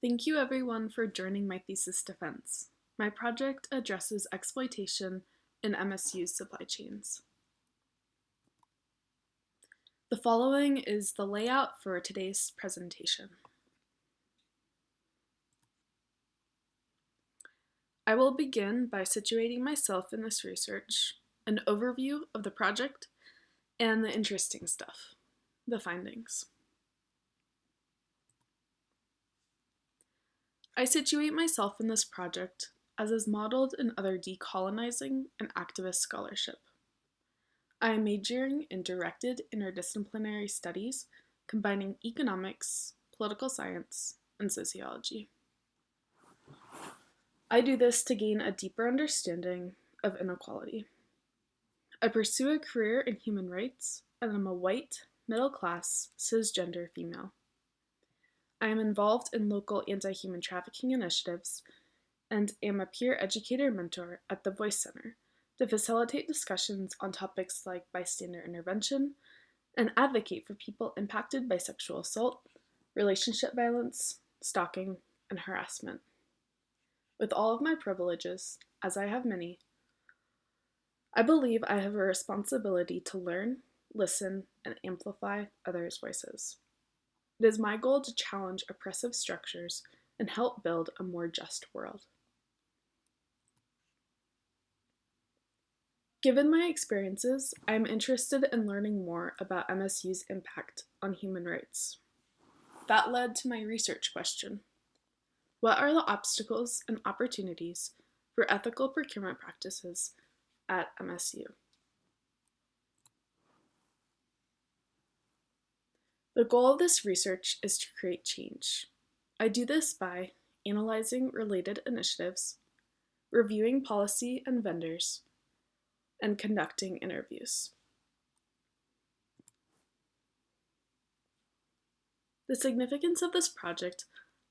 Thank you everyone for joining my thesis defense. My project addresses exploitation in MSU's supply chains. The following is the layout for today's presentation. I will begin by situating myself in this research, an overview of the project, and the interesting stuff, the findings. I situate myself in this project as is modeled in other decolonizing and activist scholarship. I am majoring in directed interdisciplinary studies, combining economics, political science, and sociology. I do this to gain a deeper understanding of inequality. I pursue a career in human rights, and I'm a white, middle-class, cisgender female. I am involved in local anti-human trafficking initiatives and am a peer educator mentor at the Voice Center to facilitate discussions on topics like bystander intervention and advocate for people impacted by sexual assault, relationship violence, stalking, and harassment. With all of my privileges, as I have many, I believe I have a responsibility to learn, listen, and amplify others' voices. It is my goal to challenge oppressive structures and help build a more just world. Given my experiences, I am interested in learning more about MSU's impact on human rights. That led to my research question. What are the obstacles and opportunities for ethical procurement practices at MSU? The goal of this research is to create change. I do this by analyzing related initiatives, reviewing policy and vendors, and conducting interviews. The significance of this project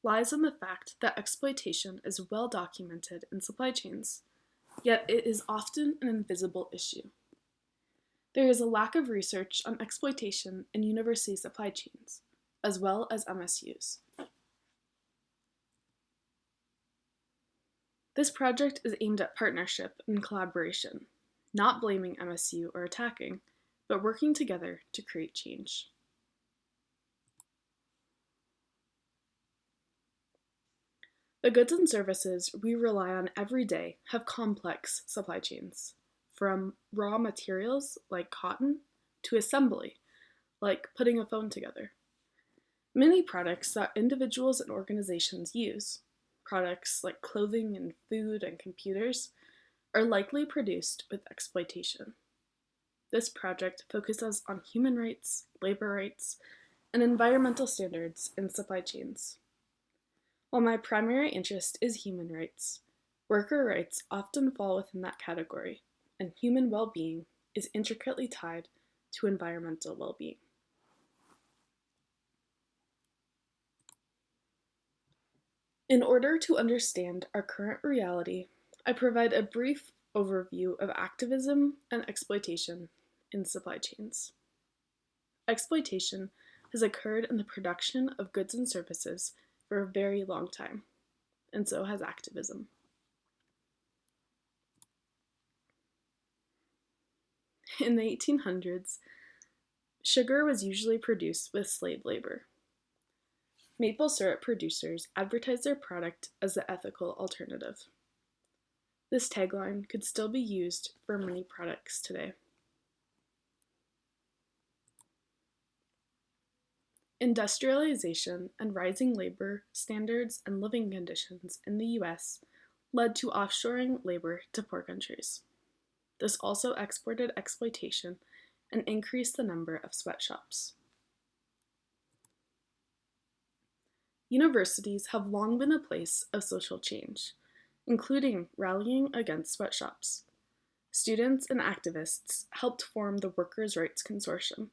lies in the fact that exploitation is well documented in supply chains, yet it is often an invisible issue. There is a lack of research on exploitation in university supply chains, as well as MSUs. This project is aimed at partnership and collaboration, not blaming MSU or attacking, but working together to create change. The goods and services we rely on every day have complex supply chains, from raw materials like cotton to assembly, like putting a phone together. Many products that individuals and organizations use, products like clothing and food and computers, are likely produced with exploitation. This project focuses on human rights, labor rights, and environmental standards in supply chains. While my primary interest is human rights, worker rights often fall within that category, and human well-being is intricately tied to environmental well-being. In order to understand our current reality, I provide a brief overview of activism and exploitation in supply chains. Exploitation has occurred in the production of goods and services for a very long time, and so has activism. In the 1800s, sugar was usually produced with slave labor. Maple syrup producers advertised their product as the ethical alternative. This tagline could still be used for many products today. Industrialization and rising labor standards and living conditions in the US led to offshoring labor to poor countries. This also exported exploitation and increased the number of sweatshops. Universities have long been a place of social change, including rallying against sweatshops. Students and activists helped form the Workers' Rights Consortium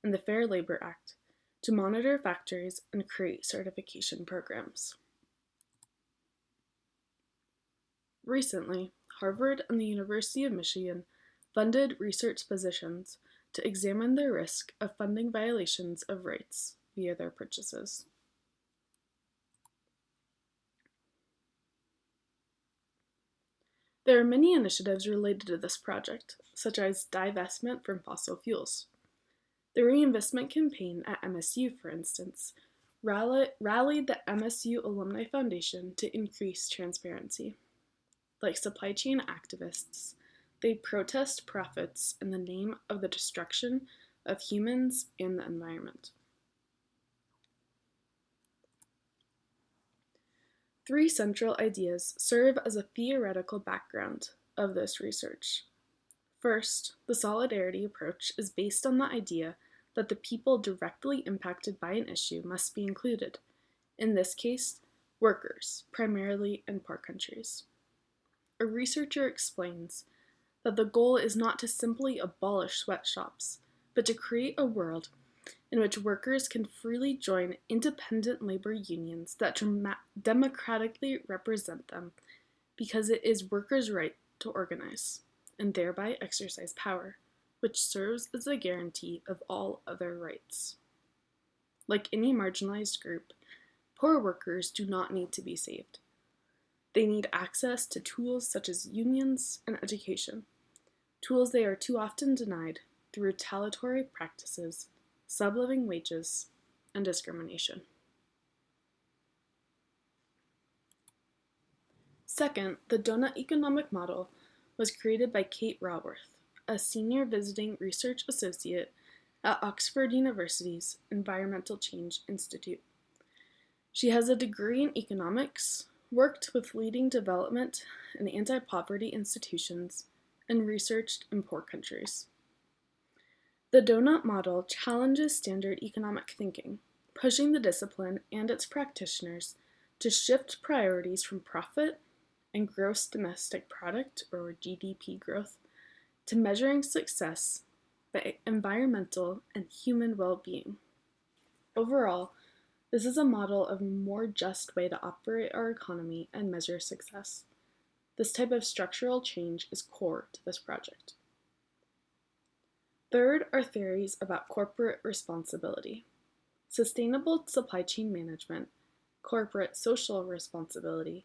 and the Fair Labor Act to monitor factories and create certification programs. Recently, Harvard and the University of Michigan funded research positions to examine the risk of funding violations of rights via their purchases. There are many initiatives related to this project, such as divestment from fossil fuels. The reinvestment campaign at MSU, for instance, rallied the MSU Alumni Foundation to increase transparency. Like supply chain activists, they protest profits in the name of the destruction of humans and the environment. 3 central ideas serve as a theoretical background of this research. First, the solidarity approach is based on the idea that the people directly impacted by an issue must be included, in this case, workers, primarily in poor countries. A researcher explains that the goal is not to simply abolish sweatshops, but to create a world in which workers can freely join independent labor unions that democratically represent them, because it is workers' right to organize and thereby exercise power, which serves as a guarantee of all other rights. Like any marginalized group, poor workers do not need to be saved. They need access to tools such as unions and education, tools they are too often denied through retaliatory practices, subliving wages, and discrimination. Second, the Dona economic model was created by Kate Raworth, a senior visiting research associate at Oxford University's Environmental Change Institute. She has a degree in economics, worked with leading development and anti-poverty institutions, and researched in poor countries. The donut model challenges standard economic thinking, pushing the discipline and its practitioners to shift priorities from profit and gross domestic product, or GDP growth, to measuring success by environmental and human well-being. Overall, this is a model of a more just way to operate our economy and measure success. This type of structural change is core to this project. Third are theories about corporate responsibility. Sustainable supply chain management, corporate social responsibility,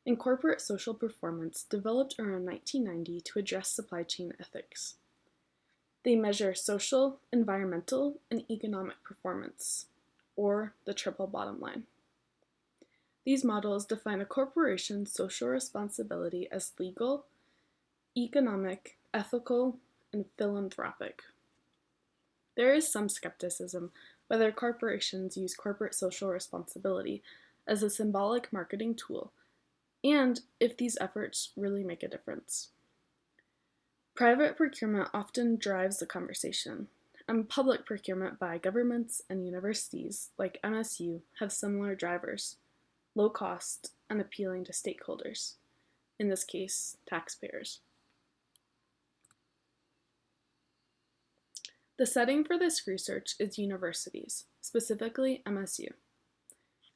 and corporate social performance developed around 1990 to address supply chain ethics. They measure social, environmental, and economic performance, or the triple bottom line. These models define a corporation's social responsibility as legal, economic, ethical, and philanthropic. There is some skepticism whether corporations use corporate social responsibility as a symbolic marketing tool, and if these efforts really make a difference. Private procurement often drives the conversation, and public procurement by governments and universities like MSU have similar drivers: low cost and appealing to stakeholders, in this case, taxpayers. The setting for this research is universities, specifically MSU.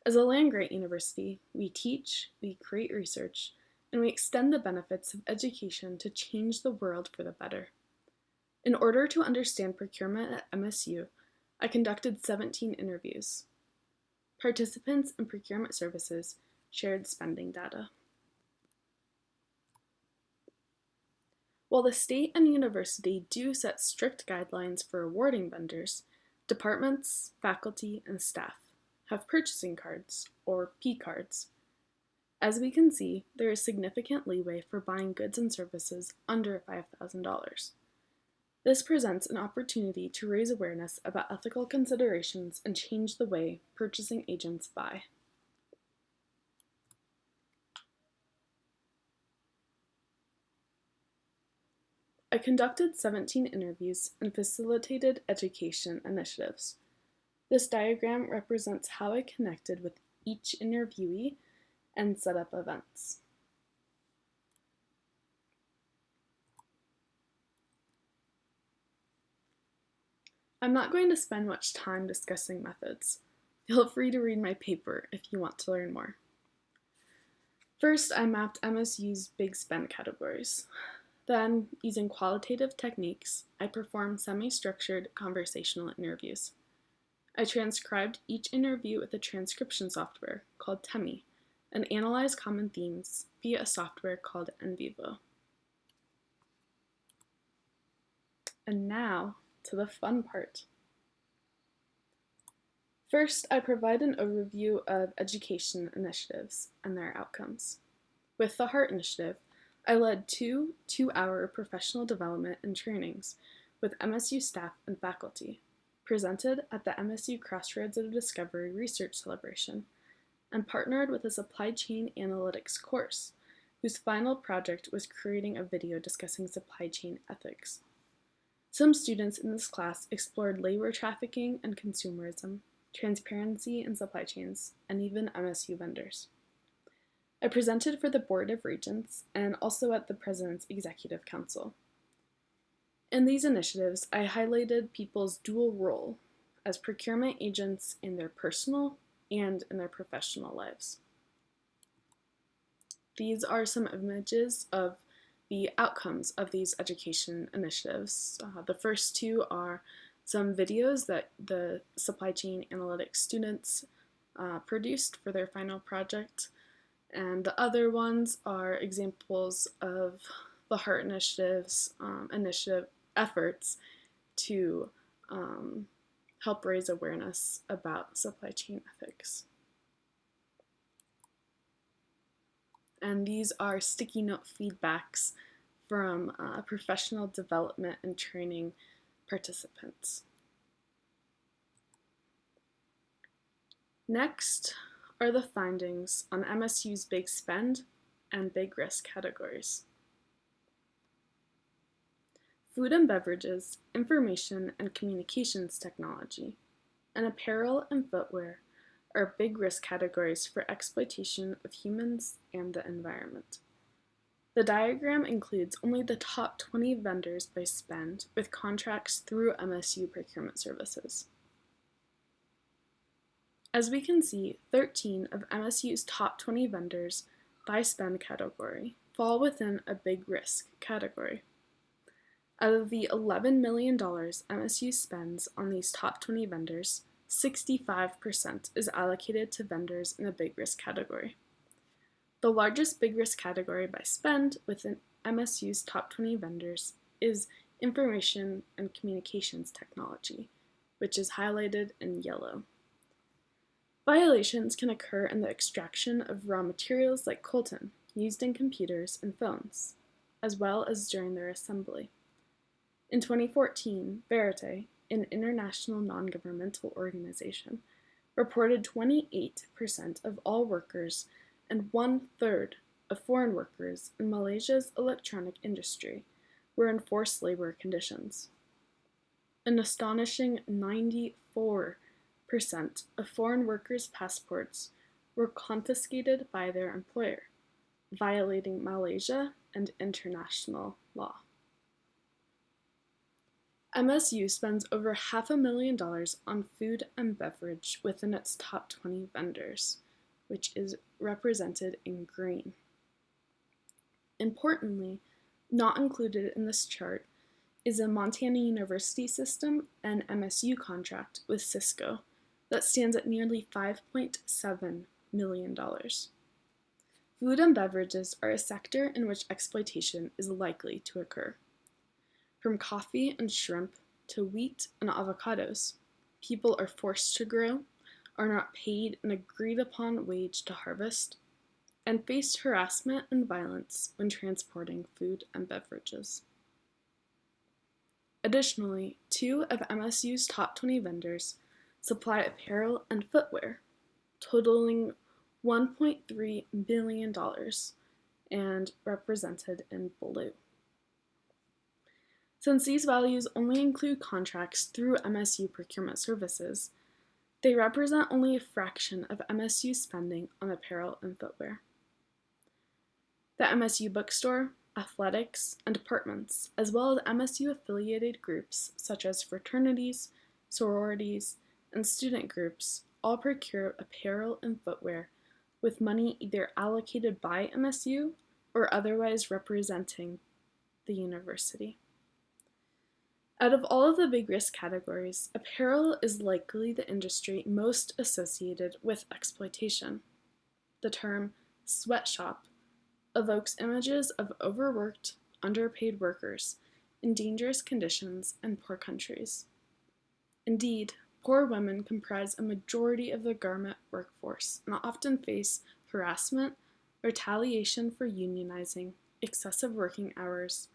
As a land-grant university, we teach, we create research, and we extend the benefits of education to change the world for the better. In order to understand procurement at MSU, I conducted 17 interviews. Participants in procurement services shared spending data. While the state and university do set strict guidelines for awarding vendors, departments, faculty, and staff have purchasing cards, or P cards. As we can see, there is significant leeway for buying goods and services under $5,000. This presents an opportunity to raise awareness about ethical considerations and change the way purchasing agents buy. I conducted 17 interviews and facilitated education initiatives. This diagram represents how I connected with each interviewee and set up events. I'm not going to spend much time discussing methods. Feel free to read my paper if you want to learn more. First, I mapped MSU's big spend categories. Then, using qualitative techniques, I performed semi-structured conversational interviews. I transcribed each interview with a transcription software called Temi and analyze common themes via a software called NVivo. And now to the fun part. First, I provide an overview of education initiatives and their outcomes. With the HEART initiative, I led two 2-hour professional development and trainings with MSU staff and faculty, presented at the MSU Crossroads of Discovery Research Celebration, and partnered with a supply chain analytics course, whose final project was creating a video discussing supply chain ethics. Some students in this class explored labor trafficking and consumerism, transparency in supply chains, and even MSU vendors. I presented for the Board of Regents and also at the President's Executive Council. In these initiatives, I highlighted people's dual role as procurement agents in their personal and in their professional lives. These are some images of the outcomes of these education initiatives. The first two are some videos that the supply chain analytics students produced for their final project, and the other ones are examples of the HEART initiative's initiative efforts to help raise awareness about supply chain ethics. And these are sticky note feedbacks from professional development and training participants. Next are the findings on MSU's big spend and big risk categories. Food and beverages, information and communications technology, and apparel and footwear are big risk categories for exploitation of humans and the environment. The diagram includes only the top 20 vendors by spend with contracts through MSU Procurement Services. As we can see, 13 of MSU's top 20 vendors by spend category fall within a big risk category. Out of the $11 million MSU spends on these top 20 vendors, 65% is allocated to vendors in a big risk category. The largest big risk category by spend within MSU's top 20 vendors is information and communications technology, which is highlighted in yellow. Violations can occur in the extraction of raw materials like coltan, used in computers and phones, as well as during their assembly. In 2014, Verite, an international non-governmental organization, reported 28% of all workers and 1/3 of foreign workers in Malaysia's electronic industry were in forced labor conditions. An astonishing 94% of foreign workers' passports were confiscated by their employer, violating Malaysia and international law. MSU spends over $500,000 on food and beverage within its top 20 vendors, which is represented in green. Importantly, not included in this chart is a Montana University system and MSU contract with Cisco that stands at nearly $5.7 million. Food and beverages are a sector in which exploitation is likely to occur. From coffee and shrimp to wheat and avocados, people are forced to grow, are not paid an agreed upon wage to harvest, and face harassment and violence when transporting food and beverages. Additionally, 2 of MSU's top 20 vendors supply apparel and footwear, totaling $1.3 billion and represented in blue. Since these values only include contracts through MSU Procurement Services, they represent only a fraction of MSU spending on apparel and footwear. The MSU bookstore, athletics, and departments, as well as MSU-affiliated groups such as fraternities, sororities, and student groups, all procure apparel and footwear with money either allocated by MSU or otherwise representing the university. Out of all of the big risk categories, apparel is likely the industry most associated with exploitation. The term sweatshop evokes images of overworked, underpaid workers in dangerous conditions in poor countries. Indeed, poor women comprise a majority of the garment workforce and often face harassment, retaliation for unionizing, excessive working hours,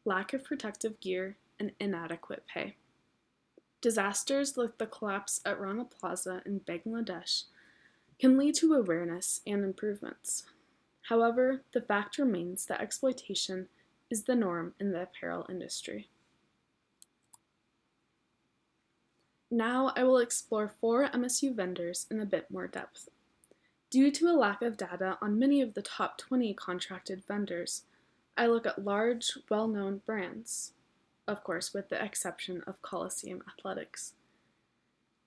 lack of protective gear, and inadequate pay. Disasters like the collapse at Rana Plaza in Bangladesh can lead to awareness and improvements. However, the fact remains that exploitation is the norm in the apparel industry. Now I will explore 4 MSU vendors in a bit more depth. Due to a lack of data on many of the top 20 contracted vendors, I look at large, well-known brands, of course with the exception of Coliseum Athletics.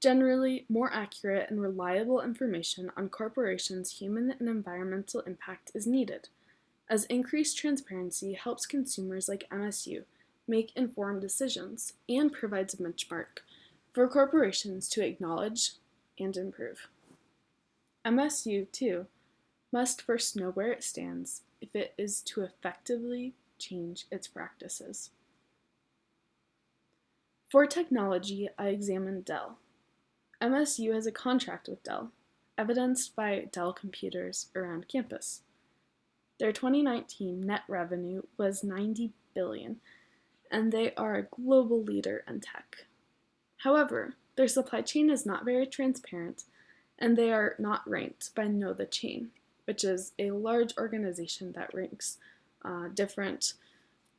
Generally, more accurate and reliable information on corporations' human and environmental impact is needed, as increased transparency helps consumers like MSU make informed decisions and provides a benchmark for corporations to acknowledge and improve. MSU, too, must first know where it stands if it is to effectively change its practices. For technology, I examined Dell. MSU has a contract with Dell, evidenced by Dell computers around campus. Their 2019 net revenue was $90 billion, and they are a global leader in tech. However, their supply chain is not very transparent, and they are not ranked by Know the Chain, which is a large organization that ranks different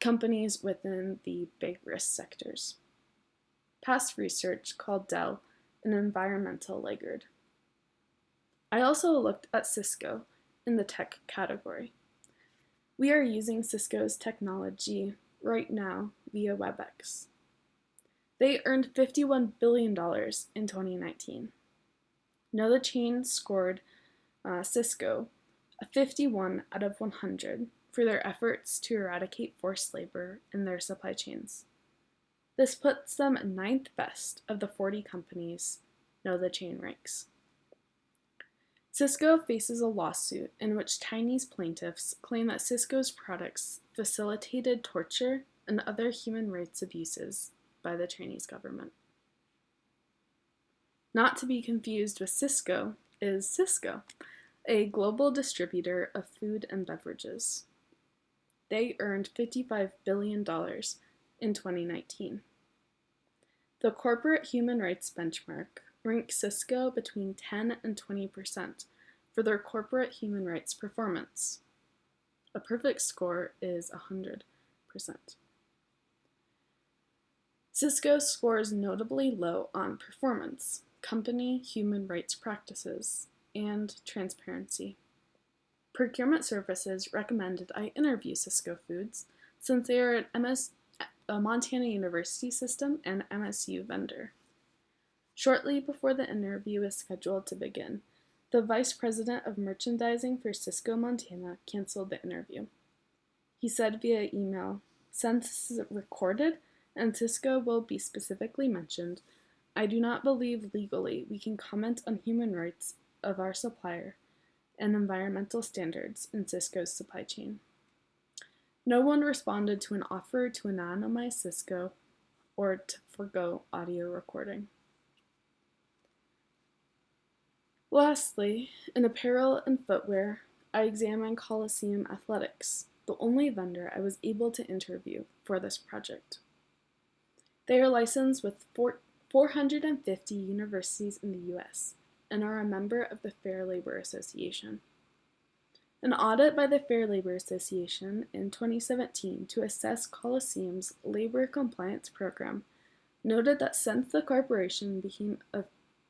companies within the big risk sectors. Past research called Dell an environmental laggard. I also looked at Cisco in the tech category. We are using Cisco's technology right now via WebEx. They earned $51 billion in 2019. Know the Chain scored Cisco a 51 out of 100 for their efforts to eradicate forced labor in their supply chains. This puts them 9th best of the 40 companies Know the Chain ranks. Cisco faces a lawsuit in which Chinese plaintiffs claim that Cisco's products facilitated torture and other human rights abuses by the Chinese government. Not to be confused with Cisco is Cisco, a global distributor of food and beverages. They earned $55 billion in 2019. The corporate human rights benchmark ranks Cisco between 10 and 20% for their corporate human rights performance. A perfect score is 100%. Cisco scores notably low on performance, company human rights practices, and transparency. Procurement Services recommended I interview Cisco Foods since they are a Montana University system and MSU vendor. Shortly before the interview was scheduled to begin, the Vice President of Merchandising for Cisco Montana canceled the interview. He said via email, "Since this is recorded and Cisco will be specifically mentioned, I do not believe legally we can comment on human rights of our supplier and environmental standards in Cisco's supply chain." No one responded to an offer to anonymize Cisco or to forgo audio recording. Lastly, in apparel and footwear, I examined Coliseum Athletics, the only vendor I was able to interview for this project. They are licensed with 450 universities in the U.S. and are a member of the Fair Labor Association. An audit by the Fair Labor Association in 2017 to assess Coliseum's labor compliance program noted that since the corporation became a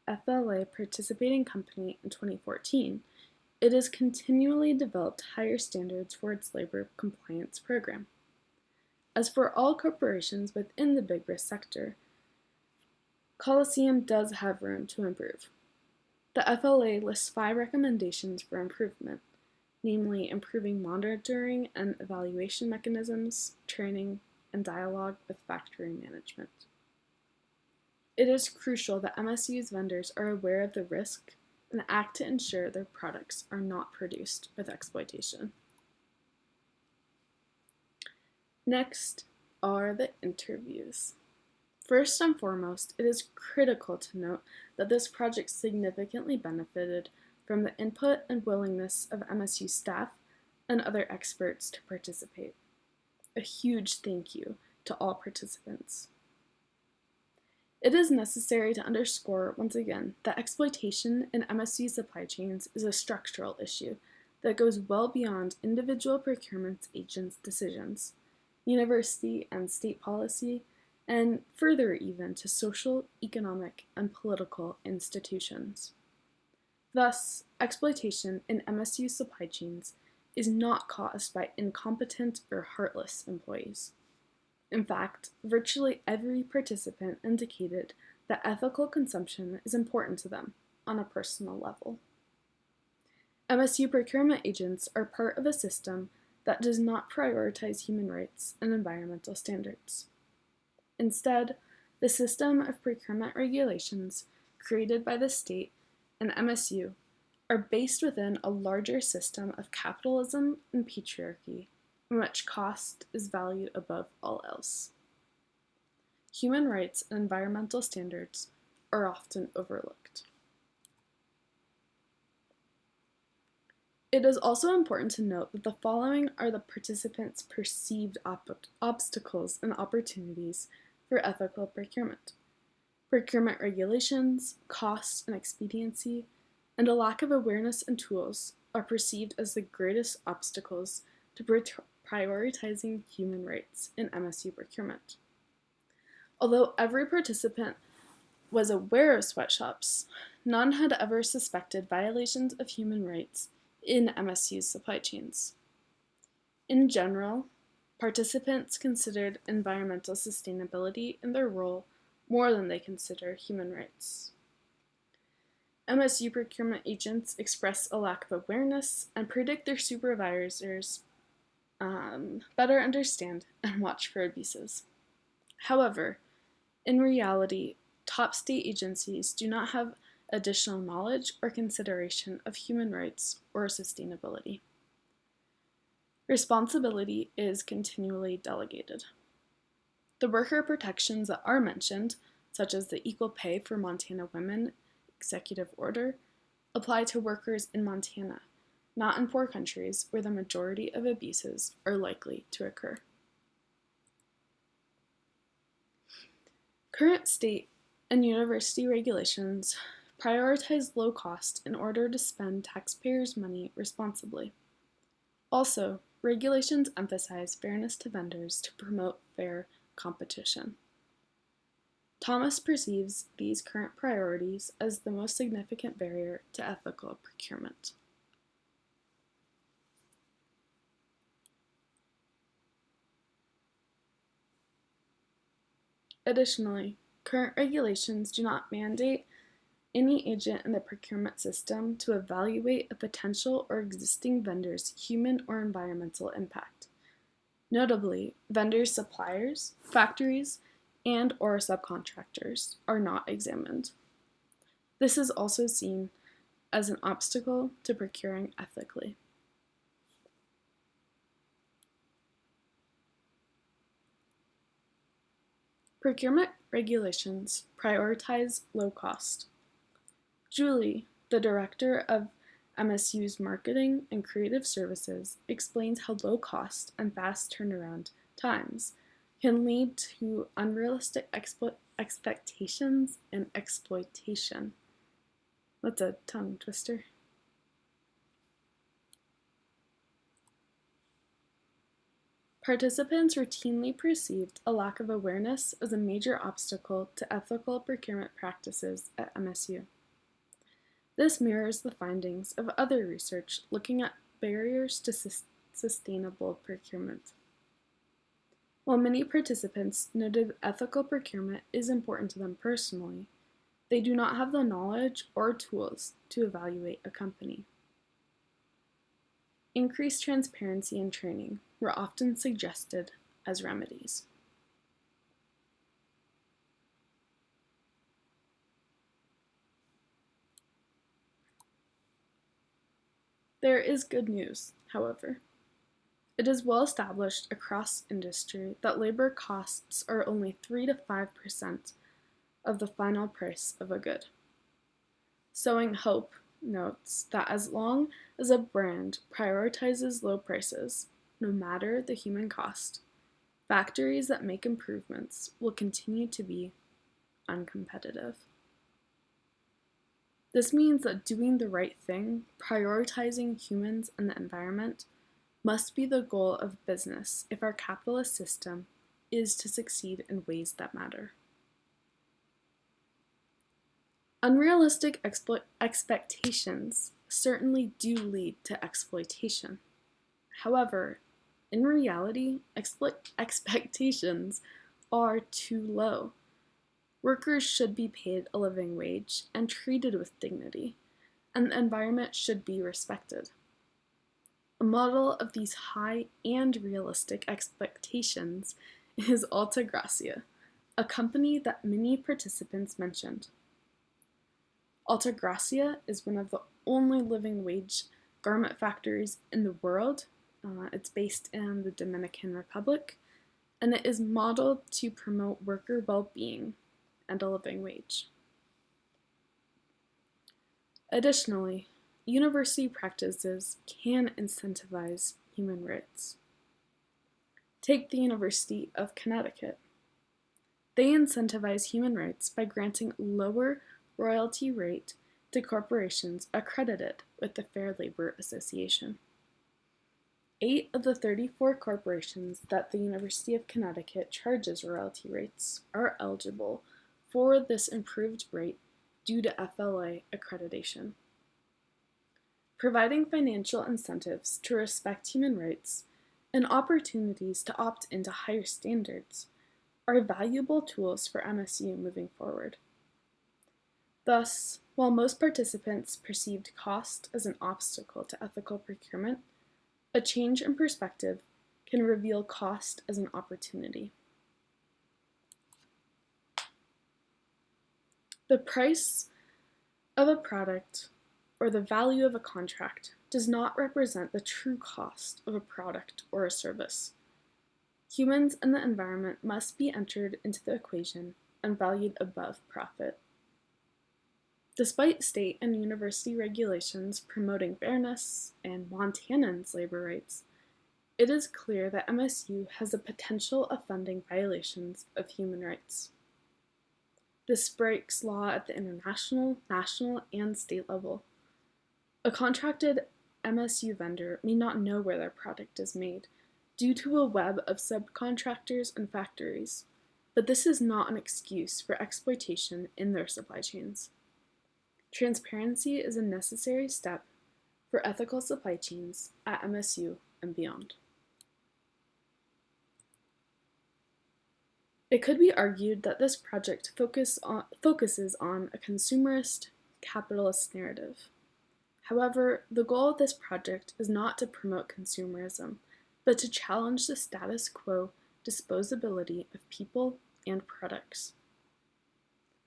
FLA participating company in 2014, it has continually developed higher standards for its labor compliance program. As for all corporations within the big risk sector, Coliseum does have room to improve. The FLA lists 5 recommendations for improvement, namely improving monitoring and evaluation mechanisms, training, and dialogue with factory management. It is crucial that MSU's vendors are aware of the risk and act to ensure their products are not produced with exploitation. Next are the interviews. First and foremost, it is critical to note that this project significantly benefited from the input and willingness of MSU staff and other experts to participate. A huge thank you to all participants. It is necessary to underscore once again that exploitation in MSU supply chains is a structural issue that goes well beyond individual procurement agents' decisions, university and state policy, and further even to social, economic, and political institutions. Thus, exploitation in MSU supply chains is not caused by incompetent or heartless employees. In fact, virtually every participant indicated that ethical consumption is important to them on a personal level. MSU procurement agents are part of a system that does not prioritize human rights and environmental standards. Instead, the system of procurement regulations created by the state and MSU are based within a larger system of capitalism and patriarchy, in which cost is valued above all else. Human rights and environmental standards are often overlooked. It is also important to note that the following are the participants' perceived obstacles and opportunities for ethical procurement: procurement regulations, cost and expediency, and a lack of awareness and tools are perceived as the greatest obstacles to prioritizing human rights in MSU procurement. Although every participant was aware of sweatshops, none had ever suspected violations of human rights in MSU's supply chains. In general, participants considered environmental sustainability in their role more than they consider human rights. MSU procurement agents express a lack of awareness and predict their supervisors better understand and watch for abuses. However, in reality, top state agencies do not have additional knowledge or consideration of human rights or sustainability. Responsibility is continually delegated. The worker protections that are mentioned, such as the Equal Pay for Montana Women executive order, apply to workers in Montana, not in poor countries where the majority of abuses are likely to occur. Current state and university regulations prioritize low cost in order to spend taxpayers' money responsibly. Also, regulations emphasize fairness to vendors to promote fair competition. Thomas perceives these current priorities as the most significant barrier to ethical procurement. Additionally, current regulations do not mandate any agent in the procurement system to evaluate a potential or existing vendor's human or environmental impact. Notably, vendors' suppliers, factories, and or subcontractors are not examined. This is also seen as an obstacle to procuring ethically. Procurement regulations prioritize low cost. Julie, the director of MSU's Marketing and Creative Services, explains how low cost and fast turnaround times can lead to unrealistic expectations and exploitation. That's a tongue twister. Participants routinely perceived a lack of awareness as a major obstacle to ethical procurement practices at MSU. This mirrors the findings of other research looking at barriers to sustainable procurement. While many participants noted ethical procurement is important to them personally, they do not have the knowledge or tools to evaluate a company. Increased transparency and training were often suggested as remedies. There is good news, however. It is well established across industry that labor costs are only 3 to 5% of the final price of a good. Sowing Hope notes that as long as a brand prioritizes low prices, no matter the human cost, factories that make improvements will continue to be uncompetitive. This means that doing the right thing, prioritizing humans and the environment, must be the goal of business if our capitalist system is to succeed in ways that matter. Unrealistic expectations certainly do lead to exploitation. However, in reality, expectations are too low. Workers should be paid a living wage and treated with dignity, and the environment should be respected. A model of these high and realistic expectations is Altagracia, a company that many participants mentioned. Altagracia is one of the only living wage garment factories in the world. It's based in the Dominican Republic, and it is modeled to promote worker well-being and a living wage. Additionally, university practices can incentivize human rights. Take the University of Connecticut. They incentivize human rights by granting lower royalty rate to corporations accredited with the Fair Labor Association. 8 of the 34 corporations that the University of Connecticut charges royalty rates are eligible for this improved rate due to FLA accreditation. Providing financial incentives to respect human rights and opportunities to opt into higher standards are valuable tools for MSU moving forward. Thus, while most participants perceived cost as an obstacle to ethical procurement, a change in perspective can reveal cost as an opportunity. The price of a product or the value of a contract does not represent the true cost of a product or a service. Humans and the environment must be entered into the equation and valued above profit. Despite state and university regulations promoting fairness and Montanans' labor rights, it is clear that MSU has the potential of funding violations of human rights. This breaks law at the international, national, and state level. A contracted MSU vendor may not know where their product is made due to a web of subcontractors and factories, but this is not an excuse for exploitation in their supply chains. Transparency is a necessary step for ethical supply chains at MSU and beyond. It could be argued that this project focuses on a consumerist, capitalist narrative. However, the goal of this project is not to promote consumerism, but to challenge the status quo disposability of people and products.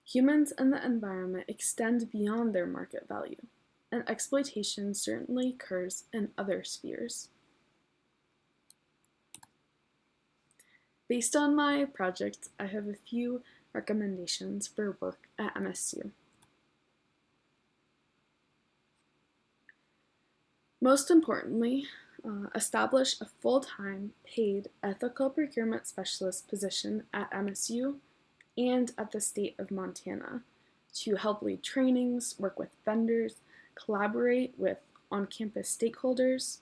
Humans and the environment extend beyond their market value, and exploitation certainly occurs in other spheres. Based on my project, I have a few recommendations for work at MSU. Most importantly, establish a full-time, paid ethical procurement specialist position at MSU and at the state of Montana to help lead trainings, work with vendors, collaborate with on-campus stakeholders,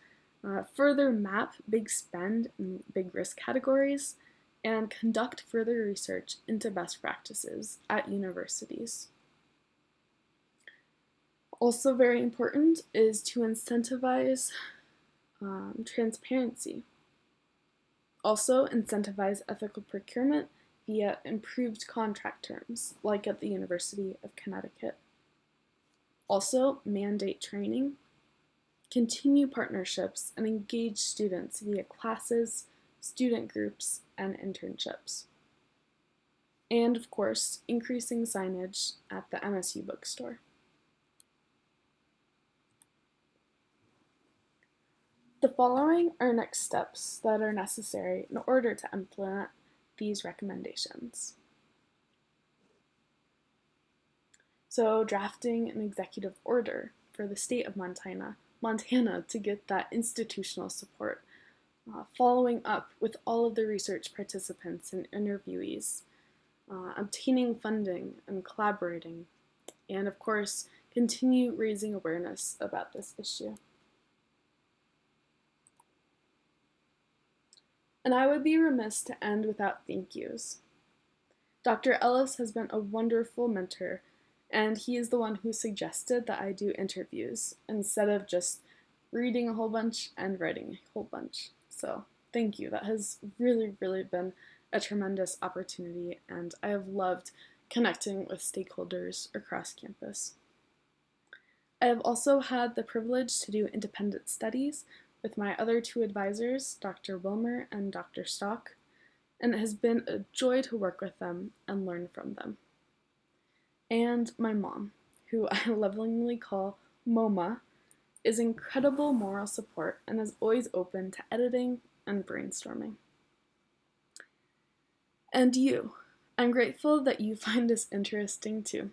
further map big spend and big risk categories, and conduct further research into best practices at universities. Also very important is to incentivize transparency. Also incentivize ethical procurement via improved contract terms, like at the University of Connecticut. Also mandate training, continue partnerships, and engage students via classes, student groups, and internships. And of course, increasing signage at the MSU bookstore. The following are next steps that are necessary in order to implement these recommendations. So, drafting an executive order for the state of Montana to get that institutional support, following up with all of the research participants and interviewees, obtaining funding and collaborating, and of course, continue raising awareness about this issue. And I would be remiss to end without thank yous. Dr. Ellis has been a wonderful mentor, and he is the one who suggested that I do interviews instead of just reading a whole bunch and writing a whole bunch. So, thank you. That has really, really been a tremendous opportunity, and I have loved connecting with stakeholders across campus. I have also had the privilege to do independent studies with my other two advisors, Dr. Wilmer and Dr. Stock, and it has been a joy to work with them and learn from them. And my mom, who I lovingly call MoMA, is incredible moral support and is always open to editing and brainstorming. And you, I'm grateful that you find this interesting too.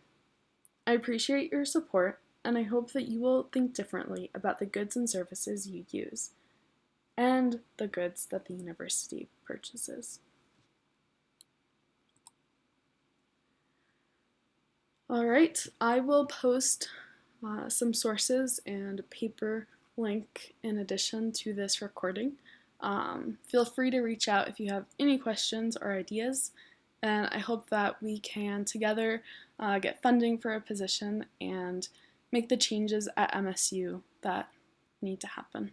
I appreciate your support, and I hope that you will think differently about the goods and services you use, and the goods that the university purchases. All right, I will post some sources and paper link in addition to this recording. Feel free to reach out if you have any questions or ideas, and I hope that we can together get funding for a position and make the changes at MSU that need to happen.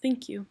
Thank you.